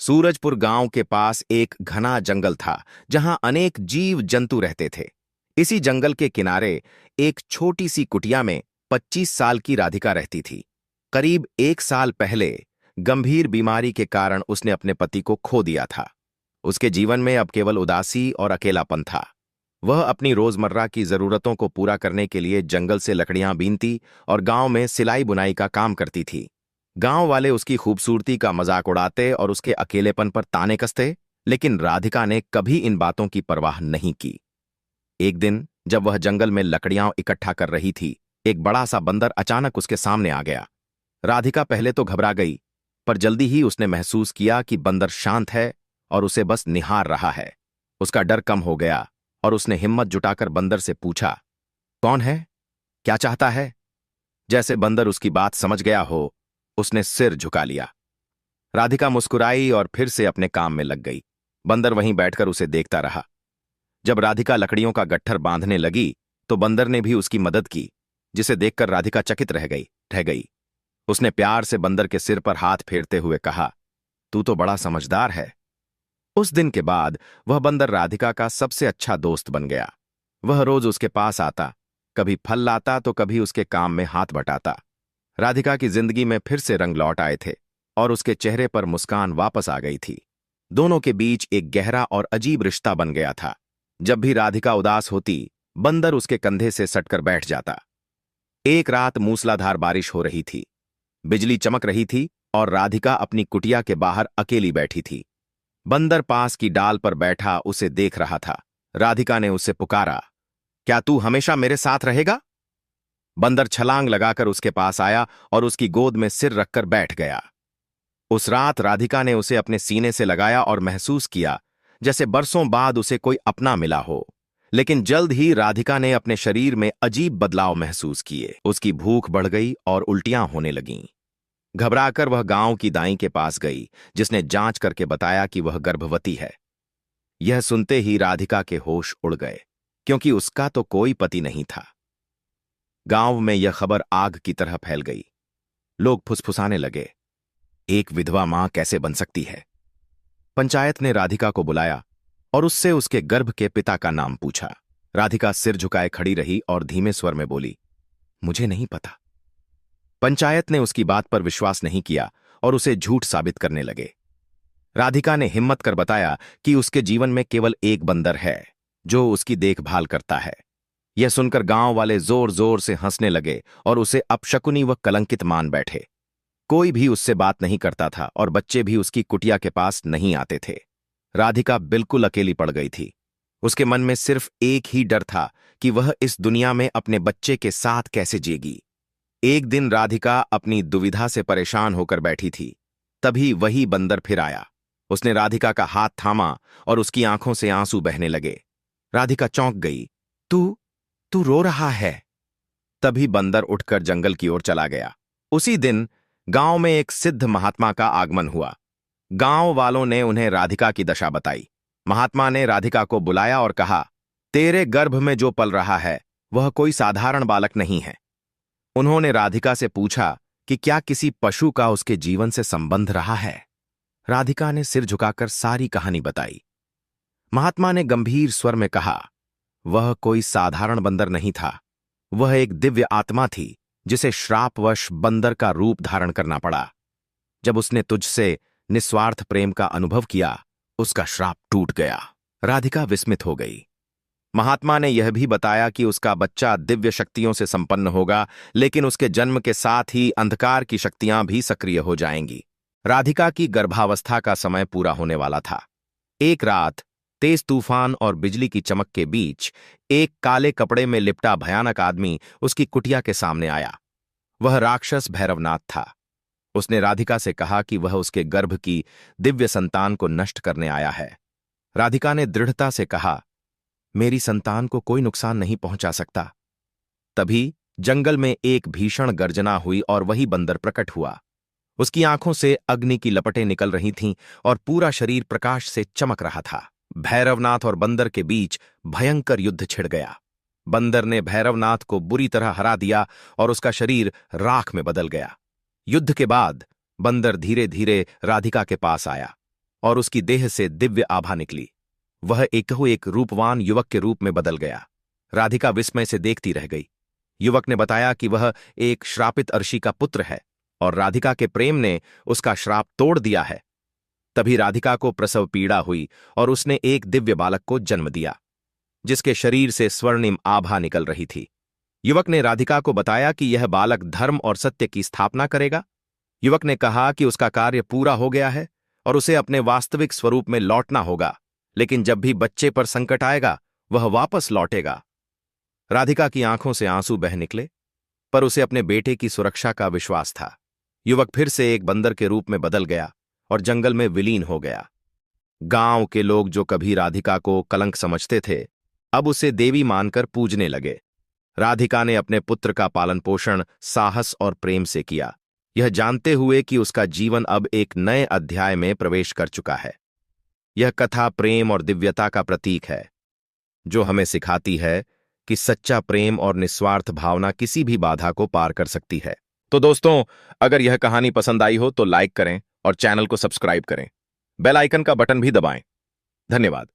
सूरजपुर गांव के पास एक घना जंगल था जहां अनेक जीव जंतु रहते थे। इसी जंगल के किनारे एक छोटी सी कुटिया में 25 साल की राधिका रहती थी। करीब 1 साल पहले गंभीर बीमारी के कारण उसने अपने पति को खो दिया था। उसके जीवन में अब केवल उदासी और अकेलापन था। वह अपनी रोजमर्रा की जरूरतों को पूरा करने के लिए जंगल से लकड़ियां बीनती और गांव में सिलाई बुनाई का काम करती थी। गांव वाले उसकी खूबसूरती का मजाक उड़ाते और उसके अकेलेपन पर ताने कसते, लेकिन राधिका ने कभी इन बातों की परवाह नहीं की। एक दिन जब वह जंगल में लकड़ियां इकट्ठा कर रही थी, एक बड़ा सा बंदर अचानक उसके सामने आ गया। राधिका पहले तो घबरा गई, पर जल्दी ही उसने महसूस किया कि बंदर शांत है और उसे बस निहार रहा है। उसका डर कम हो गया और उसने हिम्मत जुटाकर बंदर से पूछा, कौन है, क्या चाहता है? जैसे बंदर उसकी बात समझ गया हो, उसने सिर झुका लिया। राधिका मुस्कुराई और फिर से अपने काम में लग गई। बंदर वहीं बैठकर उसे देखता रहा। जब राधिका लकड़ियों का गट्ठर बांधने लगी तो बंदर ने भी उसकी मदद की, जिसे देखकर राधिका चकित रह गई। उसने प्यार से बंदर के सिर पर हाथ फेरते हुए कहा, तू तो बड़ा समझदार है। उस दिन के बाद वह बंदर राधिका का सबसे अच्छा दोस्त बन गया। वह रोज उसके पास आता, कभी फल लाता तो कभी उसके काम में हाथ बटाता। राधिका की जिंदगी में फिर से रंग लौट आए थे और उसके चेहरे पर मुस्कान वापस आ गई थी। दोनों के बीच एक गहरा और अजीब रिश्ता बन गया था। जब भी राधिका उदास होती, बंदर उसके कंधे से सटकर बैठ जाता। एक रात मूसलाधार बारिश हो रही थी। बिजली चमक रही थी और राधिका अपनी कुटिया के बाहर अकेली बैठी थी। बंदर पास की डाल पर बैठा उसे देख रहा था। राधिका ने उसे पुकारा, क्या तू हमेशा मेरे साथ रहेगा? बंदर छलांग लगाकर उसके पास आया और उसकी गोद में सिर रखकर बैठ गया। उस रात राधिका ने उसे अपने सीने से लगाया और महसूस किया जैसे बरसों बाद उसे कोई अपना मिला हो। लेकिन जल्द ही राधिका ने अपने शरीर में अजीब बदलाव महसूस किए। उसकी भूख बढ़ गई और उल्टियां होने लगीं। घबराकर वह गांव की दाई के पास गई, जिसने जांच करके बताया कि वह गर्भवती है। यह सुनते ही राधिका के होश उड़ गए, क्योंकि उसका तो कोई पति नहीं था। गांव में यह खबर आग की तरह फैल गई। लोग फुसफुसाने लगे, एक विधवा मां कैसे बन सकती है? पंचायत ने राधिका को बुलाया और उससे उसके गर्भ के पिता का नाम पूछा। राधिका सिर झुकाए खड़ी रही और धीमे स्वर में बोली, मुझे नहीं पता। पंचायत ने उसकी बात पर विश्वास नहीं किया और उसे झूठ साबित करने लगे। राधिका ने हिम्मत कर बताया कि उसके जीवन में केवल एक बंदर है जो उसकी देखभाल करता है। यह सुनकर गांव वाले जोर जोर से हंसने लगे और उसे अपशकुनी व कलंकित मान बैठे। कोई भी उससे बात नहीं करता था और बच्चे भी उसकी कुटिया के पास नहीं आते थे। राधिका बिल्कुल अकेली पड़ गई थी। उसके मन में सिर्फ एक ही डर था कि वह इस दुनिया में अपने बच्चे के साथ कैसे जिएगी। एक दिन राधिका अपनी दुविधा से परेशान होकर बैठी थी, तभी वही बंदर फिर आया। उसने राधिका का हाथ थामा और उसकी आंखों से आंसू बहने लगे। राधिका चौंक गई। तू रो रहा है? तभी बंदर उठकर जंगल की ओर चला गया। उसी दिन गांव में एक सिद्ध महात्मा का आगमन हुआ। गांव वालों ने उन्हें राधिका की दशा बताई। महात्मा ने राधिका को बुलाया और कहा, तेरे गर्भ में जो पल रहा है वह कोई साधारण बालक नहीं है। उन्होंने राधिका से पूछा कि क्या किसी पशु का उसके जीवन से संबंध रहा है। राधिका ने सिर झुकाकर सारी कहानी बताई। महात्मा ने गंभीर स्वर में कहा, वह कोई साधारण बंदर नहीं था, वह एक दिव्य आत्मा थी जिसे श्रापवश बंदर का रूप धारण करना पड़ा। जब उसने तुझसे निस्वार्थ प्रेम का अनुभव किया, उसका श्राप टूट गया। राधिका विस्मित हो गई। महात्मा ने यह भी बताया कि उसका बच्चा दिव्य शक्तियों से संपन्न होगा, लेकिन उसके जन्म के साथ ही अंधकार की शक्तियां भी सक्रिय हो जाएंगी। राधिका की गर्भावस्था का समय पूरा होने वाला था। एक रात तेज तूफान और बिजली की चमक के बीच एक काले कपड़े में लिपटा भयानक आदमी उसकी कुटिया के सामने आया। वह राक्षस भैरवनाथ था। उसने राधिका से कहा कि वह उसके गर्भ की दिव्य संतान को नष्ट करने आया है। राधिका ने दृढ़ता से कहा, मेरी संतान को कोई नुकसान नहीं पहुंचा सकता। तभी जंगल में एक भीषण गर्जना हुई और वही बंदर प्रकट हुआ। उसकी आंखों से अग्नि की लपटें निकल रही थीं और पूरा शरीर प्रकाश से चमक रहा था। भैरवनाथ और बंदर के बीच भयंकर युद्ध छिड़ गया। बंदर ने भैरवनाथ को बुरी तरह हरा दिया और उसका शरीर राख में बदल गया। युद्ध के बाद बंदर धीरे धीरे राधिका के पास आया। और उसकी देह से दिव्य आभा निकली। वह एक रूपवान युवक के रूप में बदल गया। राधिका विस्मय से देखती रह गई। युवक ने बताया कि वह एक श्रापित अर्षि का पुत्र है और राधिका के प्रेम ने उसका श्राप तोड़ दिया है। तभी राधिका को प्रसव पीड़ा हुई और उसने एक दिव्य बालक को जन्म दिया, जिसके शरीर से स्वर्णिम आभा निकल रही थी। युवक ने राधिका को बताया कि यह बालक धर्म और सत्य की स्थापना करेगा। युवक ने कहा कि उसका कार्य पूरा हो गया है और उसे अपने वास्तविक स्वरूप में लौटना होगा, लेकिन जब भी बच्चे पर संकट आएगा वह वापस लौटेगा। राधिका की आंखों से आंसू बह निकले, पर उसे अपने बेटे की सुरक्षा का विश्वास था। युवक फिर से एक बंदर के रूप में बदल गया और जंगल में विलीन हो गया। गांव के लोग जो कभी राधिका को कलंक समझते थे, अब उसे देवी मानकर पूजने लगे। राधिका ने अपने पुत्र का पालन पोषण साहस और प्रेम से किया, यह जानते हुए कि उसका जीवन अब एक नए अध्याय में प्रवेश कर चुका है। यह कथा प्रेम और दिव्यता का प्रतीक है, जो हमें सिखाती है कि सच्चा प्रेम और निस्वार्थ भावना किसी भी बाधा को पार कर सकती है। तो दोस्तों, अगर यह कहानी पसंद आई हो तो लाइक करें और चैनल को सब्सक्राइब करें। बेल आइकन का बटन भी दबाएं। धन्यवाद।